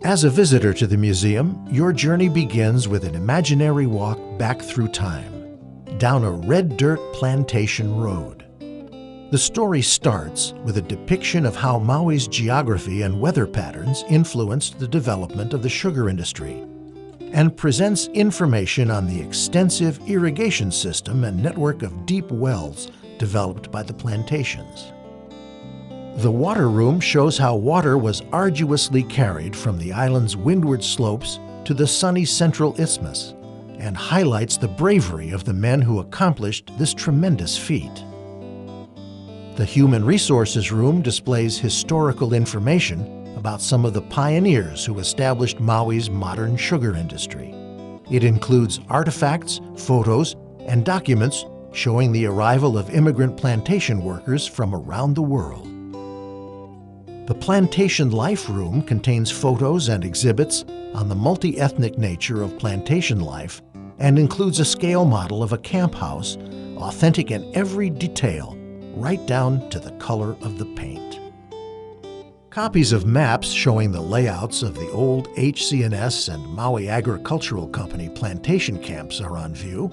As a visitor to the museum, your journey begins with an imaginary walk back through time, down a red dirt plantation road. The story starts with a depiction of how Maui's geography and weather patterns influenced the development of the sugar industry, and presents information on the extensive irrigation system and network of deep wells developed by the plantations. The water room shows how water was arduously carried from the island's windward slopes to the sunny central isthmus, and highlights the bravery of the men who accomplished this tremendous feat. The Human Resources Room displays historical information about some of the pioneers who established Maui's modern sugar industry. It includes artifacts, photos, and documents showing the arrival of immigrant plantation workers from around the world. The Plantation Life Room contains photos and exhibits on the multi-ethnic nature of plantation life and includes a scale model of a camp house, authentic in every detail, right down to the color of the paint. Copies of maps showing the layouts of the old HC&S and Maui Agricultural Company plantation camps are on view,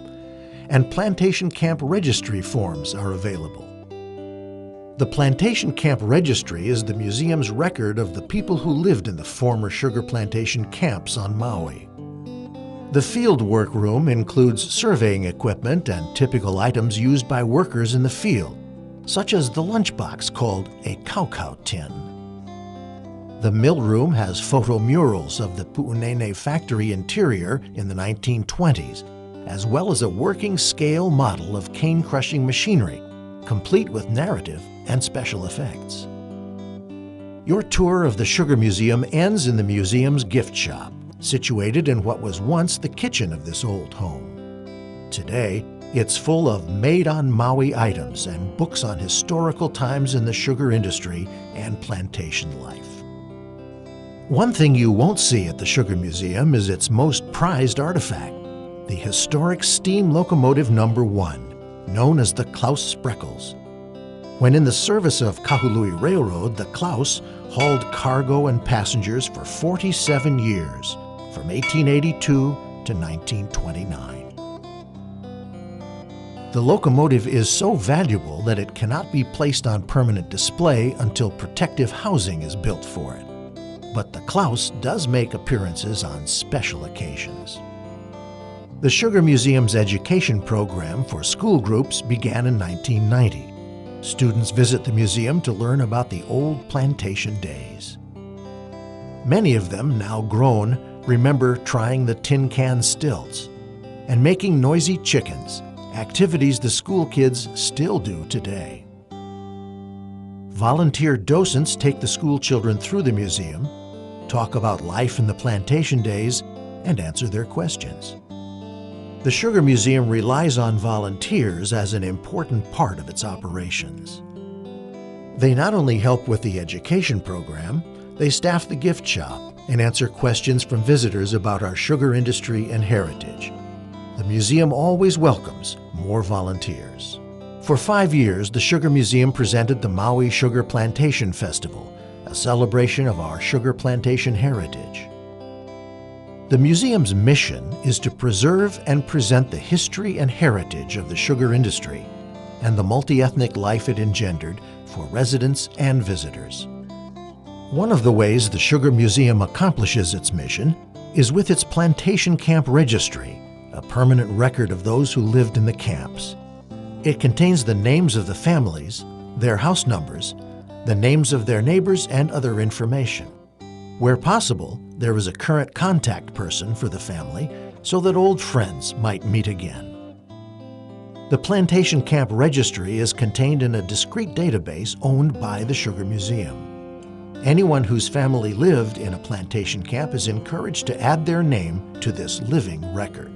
and plantation camp registry forms are available. The Plantation Camp Registry is the museum's record of the people who lived in the former sugar plantation camps on Maui. The Field Work Room includes surveying equipment and typical items used by workers in the field, such as the lunchbox called a cow tin. The Mill Room has photo murals of the Pu'unene factory interior in the 1920s, as well as a working scale model of cane crushing machinery, complete with narrative and special effects. Your tour of the Sugar Museum ends in the museum's gift shop, situated in what was once the kitchen of this old home. Today, it's full of made-on-Maui items and books on historical times in the sugar industry and plantation life. One thing you won't see at the Sugar Museum is its most prized artifact, the historic steam locomotive No. 1, known as the Klaus Spreckels. When in the service of Kahului Railroad, the Klaus hauled cargo and passengers for 47 years, from 1882 to 1929. The locomotive is so valuable that it cannot be placed on permanent display until protective housing is built for it. But the Klaus does make appearances on special occasions. The Sugar Museum's education program for school groups began in 1990. Students visit the museum to learn about the old plantation days. Many of them, now grown, remember trying the tin can stilts and making noisy chickens, activities the school kids still do today. Volunteer docents take the school children through the museum, talk about life in the plantation days, and answer their questions. The Sugar Museum relies on volunteers as an important part of its operations. They not only help with the education program, they staff the gift shop and answer questions from visitors about our sugar industry and heritage. The museum always welcomes more volunteers. For 5 years, the Sugar Museum presented the Maui Sugar Plantation Festival, a celebration of our sugar plantation heritage. The museum's mission is to preserve and present the history and heritage of the sugar industry and the multi-ethnic life it engendered for residents and visitors. One of the ways the Sugar Museum accomplishes its mission is with its Plantation Camp Registry, a permanent record of those who lived in the camps. It contains the names of the families, their house numbers, the names of their neighbors, and other information. Where possible, there is a current contact person for the family so that old friends might meet again. The Plantation Camp Registry is contained in a discrete database owned by the Sugar Museum. Anyone whose family lived in a plantation camp is encouraged to add their name to this living record.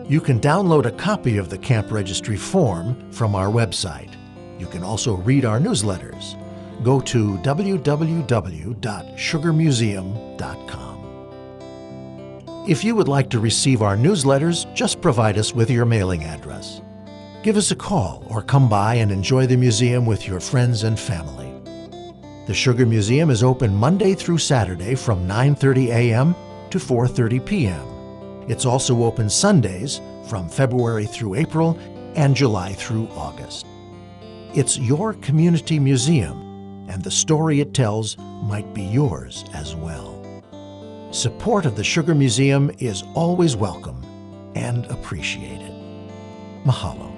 You can download a copy of the Camp Registry form from our website. You can also read our newsletters. Go to www.sugarmuseum.com. If you would like to receive our newsletters, just provide us with your mailing address. Give us a call or come by and enjoy the museum with your friends and family. The Sugar Museum is open Monday through Saturday from 9:30 a.m. to 4:30 p.m. It's also open Sundays from February through April and July through August. It's your community museum, and the story it tells might be yours as well. Support of the Sugar Museum is always welcome and appreciated. Mahalo.